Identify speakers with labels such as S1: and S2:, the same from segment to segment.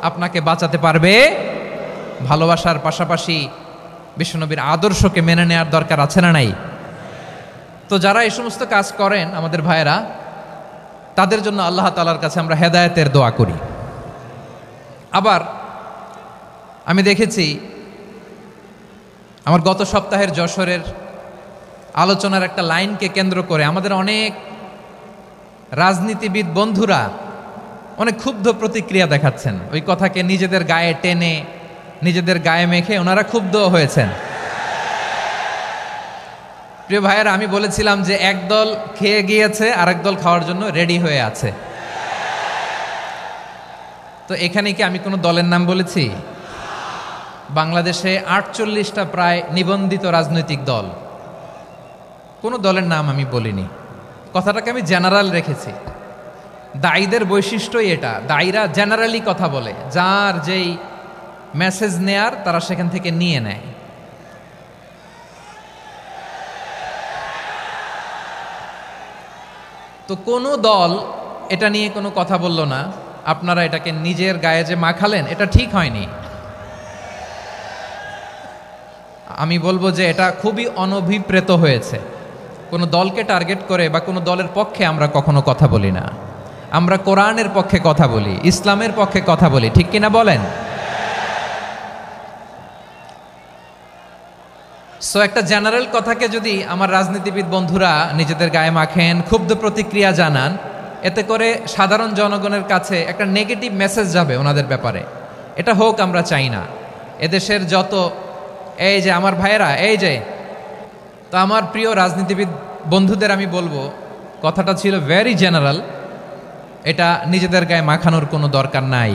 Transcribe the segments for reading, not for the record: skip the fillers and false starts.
S1: আপনাকে বাঁচাতে পারবে? ভালোবাসার পাশাপাশি বিশ্বনবীর আদর্শকে মেনে নেওয়ার দরকার আছে না নাই? তো যারা এই সমস্ত কাজ করেন আমাদের ভাইয়েরা, তাদের জন্য আল্লাহ তাআলার কাছে আমরা হেদায়েতের দোয়া করি। আবার আমি দেখেছি আমার গত সপ্তাহের যশোরের আলোচনার একটা লাইনকে কেন্দ্র করে আমাদের অনেক রাজনীতিবিদ বন্ধুরা অনেক ক্ষুব্ধ প্রতিক্রিয়া দেখাচ্ছেন। ওই কথাকে নিজেদের গায়ে টেনে, নিজেদের গায়ে মেখে ওনারা ক্ষুব্ধ হয়েছেন। প্রিয় ভাইয়েরা, আমি বলেছিলাম যে একদল খেয়ে গিয়েছে, আরেক দল খাওয়ার জন্য রেডি হয়ে আছে। তো এখানে কি আমি কোনো দলের নাম বলেছি? বাংলাদেশে 48টা প্রায় নিবন্ধিত রাজনৈতিক দল, কোনো দলের নাম আমি বলিনি। কথাটাকে আমি জেনারেল রেখেছি। দায়ীদের বৈশিষ্ট্যই এটা, দায়ীরা জেনারেলি কথা বলে, যার যেই মেসেজ নেয়ার তারা সেখান থেকে নিয়ে নেয়। তো কোনো দল এটা নিয়ে কোনো কথা বলল না, আপনারা এটাকে নিজের গায়ে যে মাখালেন এটা ঠিক হয়নি। আমি বলবো যে এটা খুবই অনভিপ্রেত হয়েছে। কোনো দলকে টার্গেট করে বা কোনো দলের পক্ষে আমরা কখনো কথা বলি না। আমরা কোরআনের পক্ষে কথা বলি, ইসলামের পক্ষে কথা বলি, ঠিক কিনা বলেন? সো একটা জেনারেল কথাকে যদি আমার রাজনীতিবিদ বন্ধুরা নিজেদের গায়ে মাখেন, ক্ষুব্ধ প্রতিক্রিয়া জানান, এতে করে সাধারণ জনগণের কাছে একটা নেগেটিভ মেসেজ যাবে ওনাদের ব্যাপারে। এটা হোক আমরা চাই না। এদেশের যত এই যে আমার ভাইয়েরা, এই যে, তো আমার প্রিয় রাজনীতিবিদ বন্ধুদের আমি বলবো, কথাটা ছিল ভেরি জেনারেল, এটা নিজেদের গায়ে মাখানোর কোনো দরকার নাই।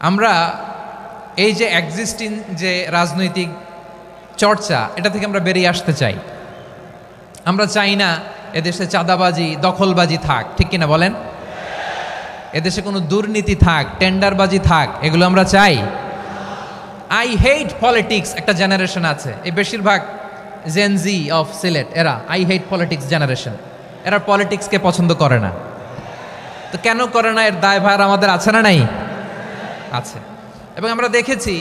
S1: আমরা এই যে এক্সিস্টিং যে রাজনৈতিক চর্চা, এটা থেকে আমরা বেরিয়ে আসতে চাই। আমরা চাই না এদেশে চাঁদাবাজি, দখলবাজি থাক, ঠিক কিনা বলেন? এদেশে কোনো দুর্নীতি থাক, টেন্ডারবাজি থাক, এগুলো আমরা চাই? আই হেট পলিটিক্স একটা জেনারেশন আছে, এই বেশিরভাগ জেনজি অফ সিলেট, এরা আই হেট পলিটিক্স জেনারেশন, এরা পলিটিক্সকে পছন্দ করে না। তো কেন করে না, এর দায়ভার আমাদের আছে না নাই? আছে। এবং আমরা দেখেছি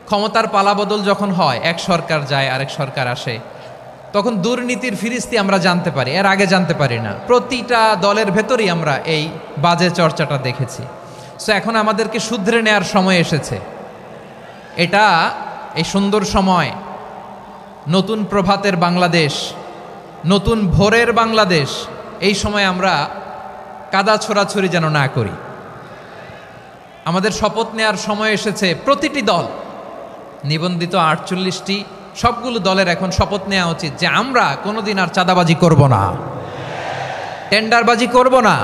S1: ক্ষমতার পালাবদল যখন হয়, এক সরকার যায় আরেক সরকার আসে, তখন দুর্নীতির ফিরিস্তি আমরা জানতে পারি, এর আগে জানতে পারি না। প্রতিটা দলের ভেতরেই আমরা এই বাজে চর্চাটা দেখেছি। সো এখন আমাদেরকে শুধরে নেওয়ার সময় এসেছে। এটা এই সুন্দর সময়, নতুন প্রভাতের বাংলাদেশ, নতুন ভোরের বাংলাদেশ, এই সময় আমরা কাদা ছোড়াছুড়ি যেন না করি। আমাদের শপথ নেওয়ার সময় এসেছে। প্রতিটি দল, নিবন্ধিত 48টি, সবগুলো দলের এখন শপথ নেওয়া উচিত যে আমরা কোনোদিন আর চাঁদাবাজি করব না, টেন্ডারবাজি করব না,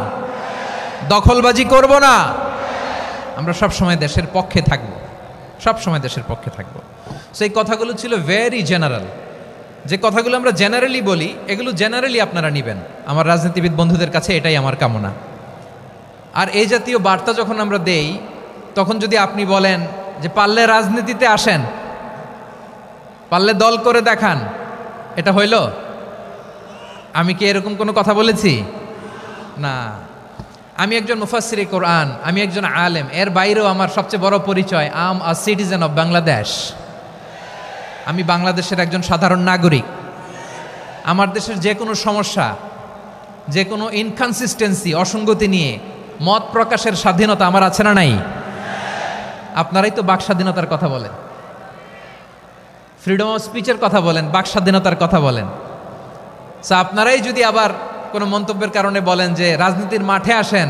S1: দখলবাজি করব না। আমরা সবসময় দেশের পক্ষে থাকব, সবসময় দেশের পক্ষে থাকব। সেই কথাগুলো ছিল ভেরি জেনারেল। যে কথাগুলো আমরা জেনারেলি বলি, এগুলো জেনারেলি আপনারা নেবেন। আমার রাজনীতিবিদ বন্ধুদের কাছে এটাই আমার কামনা। আর এই জাতীয় বার্তা যখন আমরা দেই, তখন যদি আপনি বলেন যে পারলে রাজনীতিতে আসেন, পারলে দল করে দেখান, এটা হইল? আমি কি এরকম কোনো কথা বলেছি? না। আমি একজন মুফাসসিরে কোরআন, আমি একজন আলেম, এর বাইরেও আমার সবচেয়ে বড় পরিচয় আম আ সিটিজেন অফ বাংলাদেশ। আমি বাংলাদেশের একজন সাধারণ নাগরিক। আমার দেশের যে কোনো সমস্যা, যে কোনো ইনকনসিস্টেন্সি, অসঙ্গতি নিয়ে মত প্রকাশের স্বাধীনতা আমার আছে না নাই? আপনারাই তো বাক স্বাধীনতার কথা বলেন, ফ্রিডম অফ স্পিচের কথা বলেন, বাক স্বাধীনতার কথা বলেন। আপনারাই যদি আবার কোনো মন্তব্যের কারণে বলেন যে রাজনীতির মাঠে আসেন,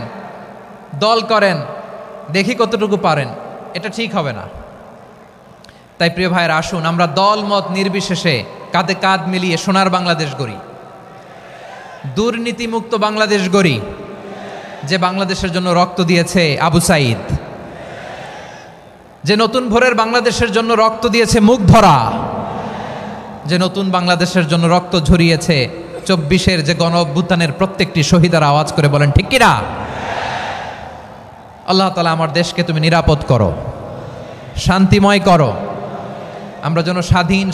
S1: দল করেন, দেখি কতটুকু পারেন, এটা ঠিক হবে না। তাই প্রিয় ভাইয়েরা, আসুন আমরা দল মত নির্বিশেষে কাঁধে কাঁধ মিলিয়ে সোনার বাংলাদেশ গড়ি, দুর্নীতিমুক্ত বাংলাদেশ গড়ি, যে বাংলাদেশের জন্য রক্ত দিয়েছে আবু সাঈদ, যে নতুন ভোরের বাংলাদেশের জন্য রক্ত দিয়েছে মুগ্ধরা, যে নতুন বাংলাদেশের জন্য রক্ত ঝরিয়েছে 24-এর যে গণ অভ্যুত্থানের প্রত্যেকটি শহীদার। আওয়াজ করে বলেন ঠিক কিনা? আল্লাহ তাআলা আমার দেশকে তুমি নিরাপদ করো, শান্তিময় করো। আমরা যেন স্বাধীন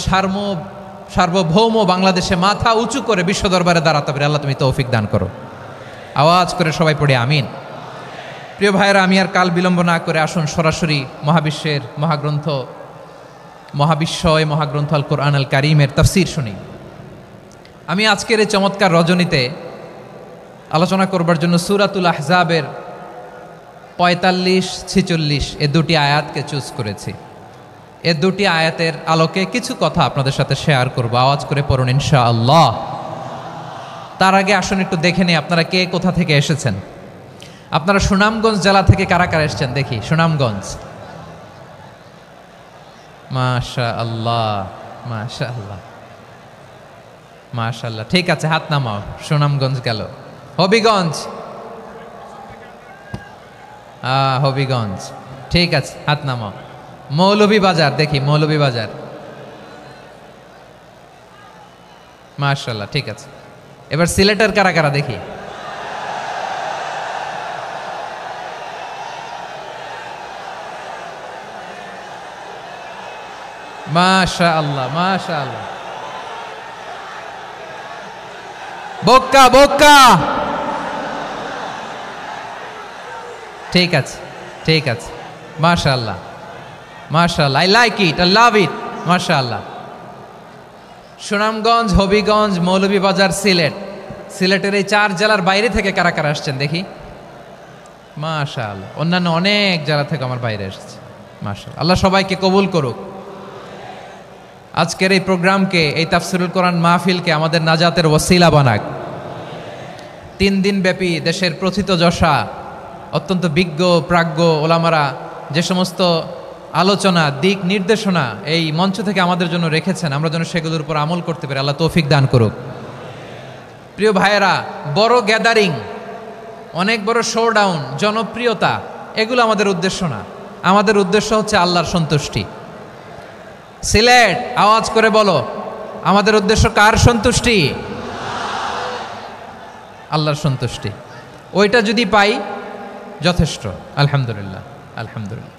S1: সার্বভৌম বাংলাদেশে মাথা উঁচু করে বিশ্ব দরবারে দাঁড়াতে পারি। আল্লাহ তুমি তৌফিক দান করো। আওয়াজ করে সবাই পড়ে আমিন। প্রিয় ভাইয়েরা, আমি আর কাল বিলম্ব না করে আসুন সরাসরি মহাবিশ্বের মহাগ্রন্থ, মহাবিশ্বয় মহাগ্রন্থ আল কোরআন আল কারিমের তাফসীর শুনি। আমি আজকের এই চমৎকার রজনীতে আলোচনা করবার জন্য সূরাতুল আহজাবের 45-46 এ দুটি আয়াতকে চুজ করেছি। এ দুটি আয়াতের আলোকে কিছু কথা আপনাদের সাথে শেয়ার করব। আওয়াজ করে পড়ুন ইনশাআল্লাহ। তার আগে আসুন একটু দেখে নিই আপনারা কে কোথা থেকে এসেছেন। আপনারা সুনামগঞ্জ জেলা থেকে কারা কারা এসেছেন দেখি। সুনামগঞ্জ, মাশাআল্লাহ মাশাআল্লাহ মাশাআল্লাহ, ঠিক আছে, হাত নামাও। সুনামগঞ্জ গেল। হবিগঞ্জ, হবিগঞ্জ, ঠিক আছে, হাত নামাও। মৌলভীবাজার, দেখি মৌলভীবাজার, মাশাআল্লাহ, ঠিক আছে। এবার সিলেটের কারা কারা দেখি। মাশাআল্লাহ মাশাআল্লাহ। বক্কা বক্কা, ঠিক আছে ঠিক আছে, মাশাআল্লাহ মাশাআল্লাহ, I like it, I love it, মাশাআল্লাহ। সুনামগঞ্জ, হবিগঞ্জ, মৌলভীবাজার, সিলেট। সিলেটের এই 4 জেলার বাইরে থেকে কারা কারা আসছেন দেখি। মাশাআল্লাহ, অন্যান্য অনেক জেলা থেকে আমার বাইরে এসেছে, মাশাআল্লাহ। আল্লাহ সবাইকে কবুল করুক। আজকের এই প্রোগ্রামকে, এই তাফসীরুল কোরআন মাহফিলকে আমাদের নাজাতের ওসিলা বানাক। 3 দিন ব্যাপী দেশের প্রথিতযশা অত্যন্ত বিজ্ঞ প্রাজ্ঞ ওলামারা যে সমস্ত আলোচনা, দিক নির্দেশনা এই মঞ্চ থেকে আমাদের জন্য রেখেছেন, আমরা যেন সেগুলোর উপর আমল করতে পারি। আল্লাহ তৌফিক দান করুক। প্রিয় ভাইয়েরা, বড় গ্যাদারিং, অনেক বড় শোডাউন, জনপ্রিয়তা, এগুলো আমাদের উদ্দেশ্য না। আমাদের উদ্দেশ্য হচ্ছে আল্লাহর সন্তুষ্টি। সিলেট, আওয়াজ করে বলো, আমাদের উদ্দেশ্য কার সন্তুষ্টি? আল্লাহর সন্তুষ্টি। ওইটা যদি পাই যথেষ্ট, আলহামদুলিল্লাহ আলহামদুলিল্লাহ।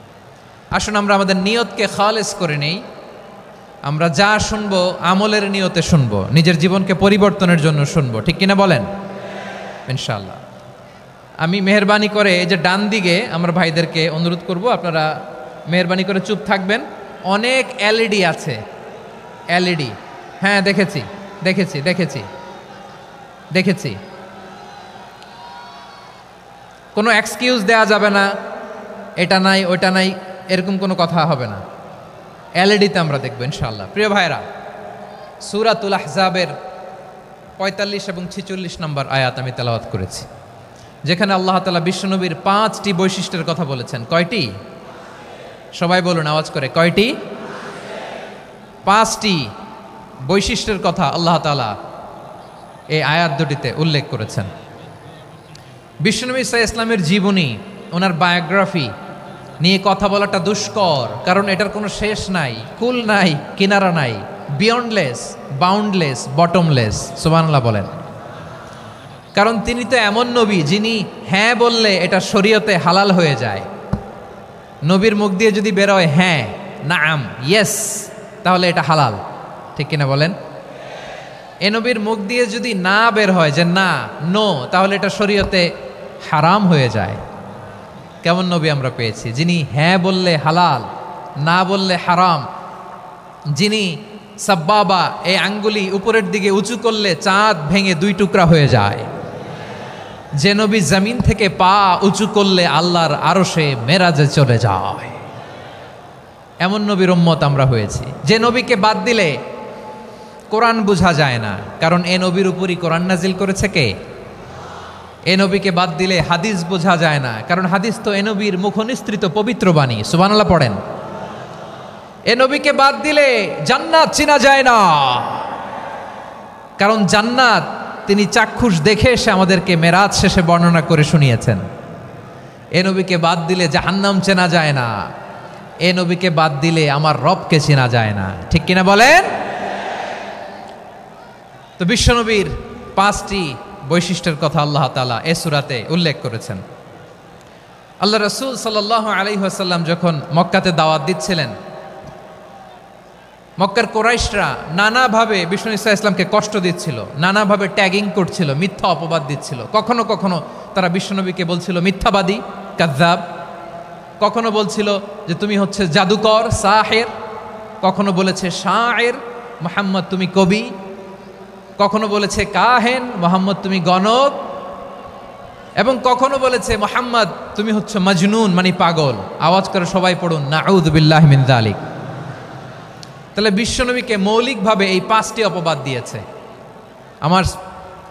S1: আসুন আমরা আমাদের নিয়তকে খালেস করে নেই। আমরা যা শুনবো আমলের নিয়তে শুনবো, নিজের জীবনকে পরিবর্তনের জন্য শুনবো, ঠিক কিনা বলেন? ইনশাআল্লাহ। আমি মেহরবানি করে এই যে ডান দিকে আমার ভাইদেরকে অনুরোধ করব, আপনারা মেহরবানি করে চুপ থাকবেন। অনেক এলইডি আছে, এলইডি, হ্যাঁ দেখেছি দেখেছি দেখেছি দেখেছি। কোনো এক্সকিউজ দেয়া যাবে না, এটা নাই ওইটা নাই, এরকম কোনো কথা হবে না। এলইডিতে আমরা দেখবো ইনশাআল্লাহ। প্রিয় ভাইরা, সূরাতুল আহজাবের 45 এবং 46 নম্বর আয়াত আমি তেলাওয়াত করেছি, যেখানে আল্লাহ তাআলা বিশ্বনবীর 5টি বৈশিষ্ট্যের কথা বলেছেন। কয়টি? সবাই বলুন আওয়াজ করে, কয়টি? 5টি বৈশিষ্ট্যের কথা আল্লাহ তাআলা এই আয়াত দুটিতে উল্লেখ করেছেন। বিশ্বনবী সাল্লাল্লাহু আলাইহি ইসলামের জীবনী, ওনার বায়োগ্রাফি নিয়ে কথা বলাটা দুষ্কর, কারণ এটার কোনো শেষ নাই, কুল নাই, কিনারা নাই, বিয়ন্ডলেস, বাউন্ডলেস, বটমলেস। সুবহানাল্লাহ বলেন। কারণ তিনি তো এমন নবী যিনি হ্যাঁ বললে এটা শরীয়তে হালাল হয়ে যায়। নবীর মুখ দিয়ে যদি বেরোয় হ্যাঁ, নাম, ইয়েস, তাহলে এটা হালাল, ঠিক কিনা বলেন? এ নবীর মুখ দিয়ে যদি না বের হয় যে না, নো, তাহলে এটা শরীয়তে হারাম হয়ে যায়। কেমন নবী আমরা পেয়েছি, যিনি হ্যাঁ বললে হালাল, না বললে হারাম, যিনি সাব্বাবা, এই আঙ্গুলি উপরের দিকে উঁচু করলে চাঁদ ভেঙে 2 টুকরা হয়ে যায়, যে নবী জমিন থেকে পা উঁচু করলে আল্লাহর আরশে মেরাজে চলে যায়, এমন নবীর উম্মত আমরা হয়েছি। যে নবীকে বাদ দিলে কোরআন বোঝা যায় না, কারণ এ নবীর উপরই কোরআন নাজিল করেছে কে? এ নবীকে বাদ দিলে হাদিস বোঝা যায় না, কারণ হাদিস তো এ নবীর মুখনিসৃত পবিত্র বাণী। সুবহানাল্লাহ পড়েন। এ নবীকে বাদ দিলে জান্নাত চেনা যায় না, কারণ জান্নাত তিনি চাক্ষুষ দেখে এসে আমাদেরকে মেরাজ শেষে বর্ণনা করে শুনিয়েছেন। এ নবীকে বাদ দিলে জাহান্নাম চেনা যায় না, এ নবীকে বাদ দিলে আমার রবকে চেনা যায় না, ঠিক কিনা বলেন? তো বিশ্বনবীর 5টি বৈশিষ্ট্যের কথা আল্লাহ তাআলা এই সূরাতে উল্লেখ করেছেন। আল্লাহ রাসূল সাল্লাল্লাহু আলাইহি ওয়াসাল্লাম যখন মক্কাতে দাওয়াত দিচ্ছিলেন, মক্কার কুরাইশরা নানাভাবে বিষ্ণু ঈসা ইসলামকে কষ্ট দিচ্ছিল, নানাভাবে ট্যাগিং করছিল, মিথ্যা অপবাদ দিচ্ছিল। কখনো কখনো তারা বিশ্বনবীকে বলছিল মিথ্যাবাদী, কাযযাব, কখনো বলছিল যে তুমি হচ্ছে জাদুকর সাহের, কখনো বলেছে শায়ের মুহাম্মদ তুমি কবি, কখনো বলেছে কাহেন মুহাম্মদ তুমি গণক, এবং কখনো বলেছে মুহাম্মদ তুমি হচ্ছে মাজনুন মানে পাগল। আওয়াজ করে সবাই পড়ুন নাউযু বিল্লাহি মিন যালিক। তাহলে বিশ্বনবীকে মৌলিকভাবে এই 5টি অপবাদ দিয়েছে। আমার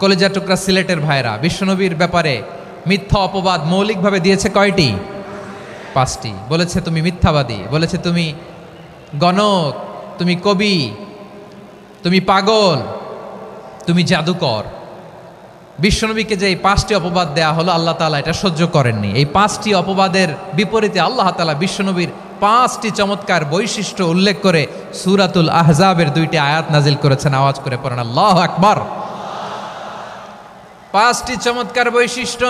S1: কলেজা টুকরা সিলেটের ভাইরা, বিশ্বনবীর ব্যাপারে মিথ্যা অপবাদ মৌলিকভাবে দিয়েছে কয়টি? 5টি। বলেছে তুমি মিথ্যাবাদী, বলেছে তুমি গণক, তুমি কবি, তুমি পাগল, তুমি জাদুকর। বিশ্বনবীকে যে এই 5টি অপবাদ দেয়া হলো, আল্লাহ তাআলা এটা সহ্য করেননি। এই 5টি অপবাদের বিপরীতে আল্লাহ তাআলা বিশ্বনবীর 5টি চমৎকার বৈশিষ্ট্য উল্লেখ করে সূরাতুল আহজাবের 2টি আয়াত নাজিল করেছেন। আওয়াজ করে পড়েন আল্লাহু আকবার। 5টি চমৎকার বৈশিষ্ট্য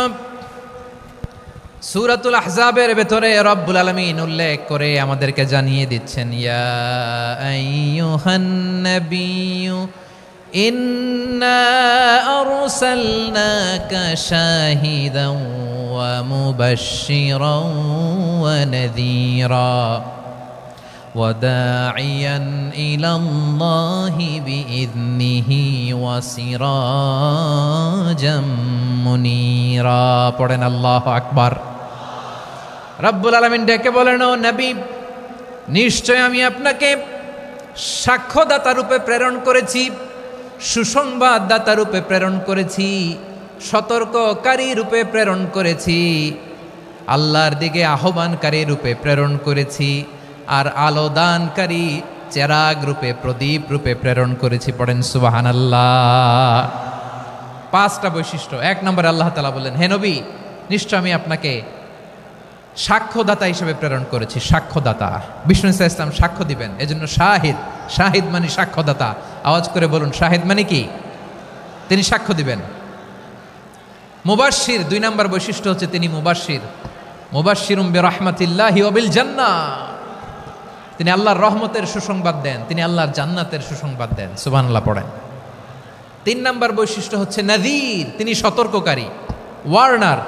S1: সূরাতুল আহজাবের ভেতরে রব্বুল আলামিন উল্লেখ করে আমাদেরকে জানিয়ে দিচ্ছেন, ইয়া আইয়ুহান নাবিয়্যু ইন্না আরসালনাকা শাহিদান ওয়া মুবাশশিরান ওয়া নাযীরা ওয়া দাঈয়ান ইলাল্লাহি বিইذনিহি ওয়া সিরাজাম মুনীরা। পড়েন আল্লাহু আকবার। রব্বুল আলামিন ডেকে বলেন, ও নবী, নিশ্চয় আমি আপনাকে সাক্ষ্যদাতা রূপে প্রেরণ করেছি, সুসংবাদদাতা রূপে প্রেরণ করেছি, সতর্ককারী রূপে প্রেরণ করেছি, আল্লাহর দিকে আহ্বানকারী রূপে প্রেরণ করেছি, আর আলো দানকারী চেরাগ রূপে, প্রদীপ রূপে প্রেরণ করেছি। পড়েন সুবহানাল্লাহ। 5টা বৈশিষ্ট্য। 1 নম্বরে আল্লাহ তাআলা বললেন, হে নবী, নিশ্চয় আমি আপনাকে সাক্ষ্যদাতা হিসেবে প্রেরণ করেছি। সাক্ষ্যদাতা, বিষ্ণু ইসা ইসলাম সাক্ষ্য দিবেন, এজন্য শাহিদ। শাহিদ মানে সাক্ষ্যদাতা। আওয়াজ করে বলুন শাহিদ মানে কি? তিনি সাক্ষ্য দিবেন। মুবাশশির, 2 নম্বর বৈশিষ্ট্য হচ্ছে তিনি মুবাশশির। মুবাশশিরুম বিরাহমাতিল্লাহি ওয়া বিল জান্নাহ, তিনি আল্লাহর রহমতের সুসংবাদ দেন, তিনি আল্লাহর জান্নাতের সুসংবাদ দেন। সুবহানাল্লাহ পড়েন। 3 নম্বর বৈশিষ্ট্য হচ্ছে নাযীর, তিনি সতর্ককারী, ওয়ার্নার,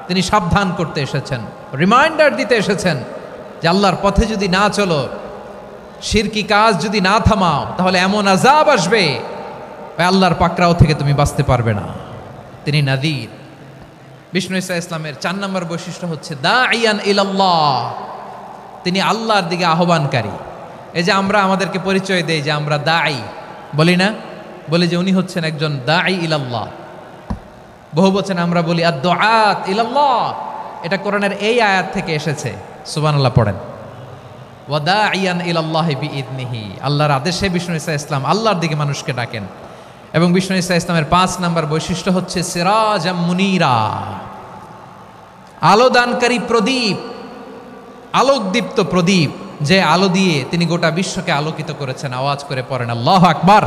S1: তিনি সাবধান করতে এসেছেন, রিমাইন্ডার দিতে এসেছেন যে আল্লাহর পথে যদি না চলো, শিরকি কাজ যদি না থামাও, তাহলে এমন আযাব আসবে আল্লাহর পাকড়াও থেকে তুমি বাঁচতে পারবে না। তিনি নাযীর। বিষ্ণু ইসা ইসলামের 4 নম্বর বৈশিষ্ট্য হচ্ছে দাঈয়ান ইলাল্লাহ, তিনি আল্লাহর দিকে আহ্বানকারী। এই যে আমরা আমাদেরকে পরিচয় দেই যে আমরা দাঈ, বলি না? বলি যে উনি হচ্ছেন একজন দাঈ ইলাল্লাহ। বহু বচনে আমরা বলি আদ-দুআত ইলাল্লাহ। এটা কোরআনের এই আয়াত থেকে এসেছে। সুবহানাল্লাহ পড়েন। ওয়া দাঈয়ান ইলাল্লাহি বিইذনিহি, আল্লাহর আদেশে বিষ্ণু ইসা ইসলাম আল্লাহর দিকে মানুষকে ডাকেন। এবং বিষ্ণু ইসা ইসলামের 5 নম্বর বৈশিষ্ট্য হচ্ছে সিরাজাম মুনীরা, আলোদানকারী প্রদীপ, আলোকদীপ্ত প্রদীপ, যে আলো দিয়ে তিনি গোটা বিশ্বকে আলোকিত করেছেন। আওয়াজ করে পড়েন আল্লাহু আকবার।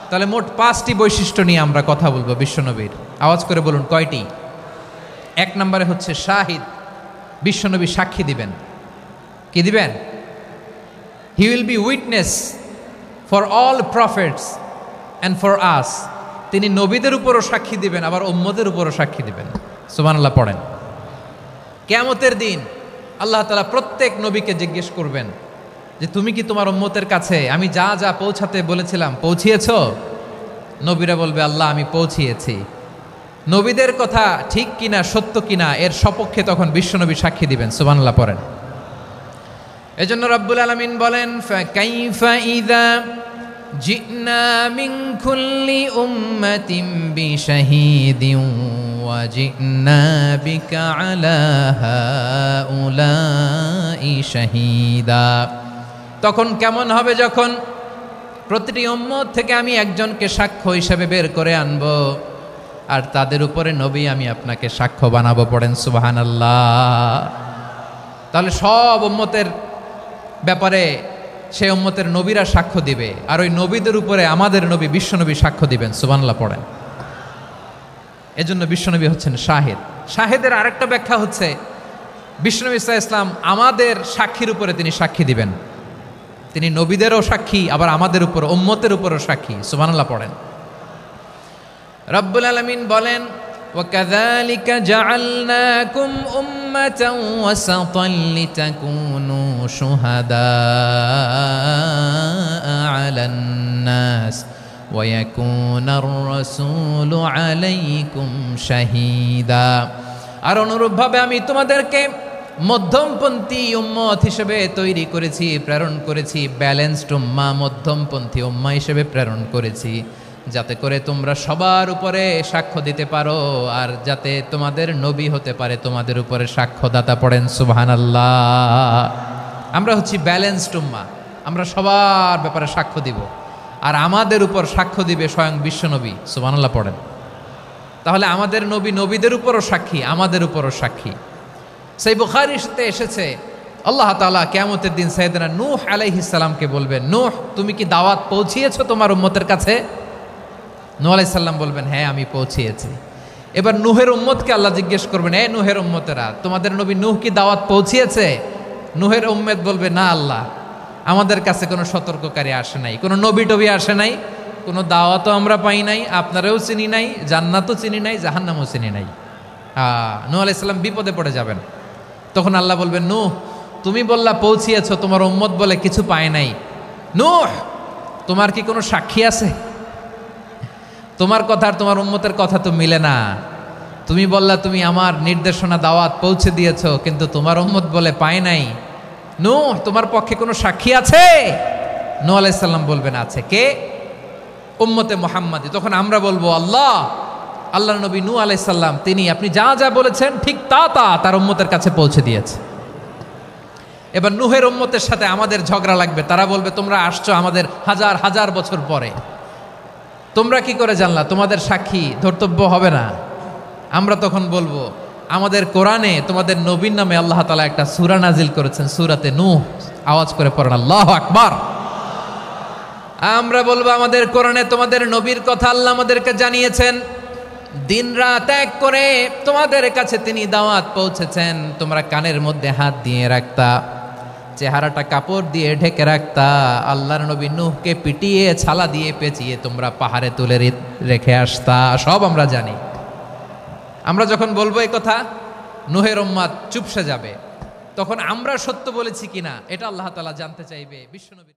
S1: তাহলে মোট 5টি বৈশিষ্ট্য নিয়ে আমরা কথা বলবো বিশ্বনবীর। আওয়াজ করে বলুন কয়টি? 1 নম্বরে হচ্ছে শাহিদ, বিশ্বনবী সাক্ষী দিবেন। কি দিবেন? He will be witness for all prophets and for us. তিনি নবীদের উপরও সাক্ষী দিবেন, আবার উম্মতের উপরও সাক্ষী দিবেন। সুবহানাল্লাহ পড়েন। কিয়ামতের দিন আল্লাহ তাআলা প্রত্যেক নবীকে জিজ্ঞেস করবেন যে তুমি কি তোমার উম্মতের কাছে আমি যা যা পৌঁছাতে বলেছিলাম পৌঁছিয়েছো? নবীরা বলবে আল্লাহ আমি পৌঁছিয়েছি। নবীদের কথা ঠিক কিনা, সত্য কিনা, এর সপক্ষে তখন বিশ্বনবী সাক্ষী দিবেন। সুবহানাল্লাহ পড়েন। এজন্য রব্বুল আলামিন বলেন, ফাকাইফা ইযা জিনা মিন কুল্লি উম্মাতিন বিশাহীদিন ওয়া জিনা বিকা আলা হাউলাই শাহীদা। তখন কেমন হবে যখন প্রতিটি উম্মত থেকে আমি একজনকে সাক্ষ্য হিসেবে বের করে আনব, আর তাদের উপরে নবী আমি আপনাকে সাক্ষ্য বানাবো। পড়েন সুবহানাল্লাহ। তাহলে সব উম্মতের ব্যাপারে সেই উম্মতের নবীরা সাক্ষ্য দিবে, আর ওই নবীদের উপরে আমাদের নবী বিশ্বনবী সাক্ষ্য দিবেন। সুবহানাল্লাহ পড়েন। এজন্য বিশ্বনবী হচ্ছেন শাহিদ। শাহিদের আরেকটা ব্যাখ্যা হচ্ছে বিশ্বনবী সাল্লাল্লাহু আলাইহি ওয়াসাল্লাম আমাদের সাক্ষীর উপরে তিনি সাক্ষী দিবেন। তিনি নবীদেরও সাক্ষী, আবার আমাদের উপর উম্মতের উপরও সাক্ষী। সুবহানাল্লাহ পড়েন। রব্বুল আলামিন বলেন, وكذلك جعلناكم أمة وسطا لتكونوا شهداء على الناس ويكون الرسول عليكم شهيدا। আর অনুরূপভাবে আমি তোমাদেরকে মধ্যমপন্থী উম্মত হিসেবে তৈরি করেছি, প্রেরণ করেছি, ব্যালেন্সড উম্মাহ, মধ্যমপন্থী উম্মাহ হিসেবে প্রেরণ করেছি, যাতে করে তোমরা সবার উপরে সাক্ষ্য দিতে পারো আর যাতে তোমাদের নবী হতে পারে তোমাদের উপরে সাক্ষ্যদাতা। পড়েন সুবহানাল্লাহ। আমরা হচ্ছি ব্যালেন্সড উম্মাহ, আমরা সবার ব্যাপারে সাক্ষ্য দিব আর আমাদের উপর সাক্ষ্য দিবে স্বয়ং বিশ্বনবী। সুবহানাল্লাহ পড়েন। তাহলে আমাদের নবী নবীদের উপরও সাক্ষী, আমাদের উপরও সাক্ষী। সেই বুখারীতে এসেছে আল্লাহ তাআলা কিয়ামতের দিন সাইয়েদনা নূহ আলাইহিস সালামকে বলবেন, নূহ তুমি কি দাওয়াত পৌঁছিয়েছো তোমার উম্মতের কাছে? নূহ আলাইহিস সালাম বলবেন, হ্যাঁ আমি পৌঁছিয়েছি। এবার নূহের উম্মতকে আল্লাহ জিজ্ঞেস করবেন, এ নূহের উম্মতেরা তোমাদের নবী নূহ কি দাওয়াত পৌঁছিয়েছে? নূহের উম্মত বলবে, না আল্লাহ, আমাদের কাছে কোনো সতর্ককারী আসে নাই, কোনো নবী টবি আসে নাই, কোনো দাওয়াতও আমরা পাই নাই, আপনারাও চিনি নাই, জান্নাতও চিনি নাই, জাহান্নামও চিনি নাই। নূহ আলাইহিস সালাম বিপদে পড়ে যাবেন। তখন আল্লাহ বলবেন, নূহ তুমি বললা পৌঁছিয়েছো, তোমার উম্মত বলে কিছু পায় নাই। নূহ তোমার কি কোনো সাক্ষী আছে? তোমার কথা আর তোমার উম্মতের কথা তো মিলে না। তুমি বললা তুমি আমার নির্দেশনা দাওয়াত পৌঁছে দিয়েছো, কিন্তু তোমার উম্মত বলে পায় নাই। নূহ তোমার পক্ষে কোনো সাক্ষী আছে? নূহ আলাইহিস সালাম বলবেন, আছে। কে? উম্মতে মুহাম্মাদি। তখন আমরা বলবো, আল্লাহ, আল্লাহর নবী নূহ আলাইহিস সালাম তিনি আপনি যা যা বলেছেন ঠিক তা তা তার উম্মতের কাছে পৌঁছে দিয়েছে। এবার নূহের উম্মতের সাথে আমাদের ঝগড়া লাগবে। তারা বলবে, তোমরা আসছো আমাদের হাজার হাজার বছর পরে, তোমরা কি করে জানলা? তোমাদের সাক্ষী ধর্তব্য হবে না। আমরা তখন বলবো, আমাদের কোরআনে তোমাদের নবীর নামে আল্লাহ তাআলা একটা সূরা নাজিল করেছেন, সূরাতে নূহ। আওয়াজ করে পড়েন আল্লাহু আকবার। আমরা বলবো, আমাদের কোরআনে তোমাদের নবীর কথা আল্লাহ আমাদেরকে জানিয়েছেন, দিন রাত এক করে তোমাদের কাছে তিনি দাওয়াত পৌঁছেছেন। তোমরা কানের মধ্যে হাত দিয়ে রাখতা, চেহারাটা কাপড় দিয়ে ঢেকে রাখতা, আল্লাহর নবী নূহকে পিটিয়ে ছালা দিয়ে পেঁচিয়ে তোমরা পাহাড়ে তুলে রেখে আসতা। সব আমরা জানি। আমরা যখন বলবো এই কথা, নূহের উম্মত চুপসে যাবে। তখন আমরা সত্য বলেছি কিনা এটা আল্লাহ তাআলা জানতে চাইবে। বিশ্বনবী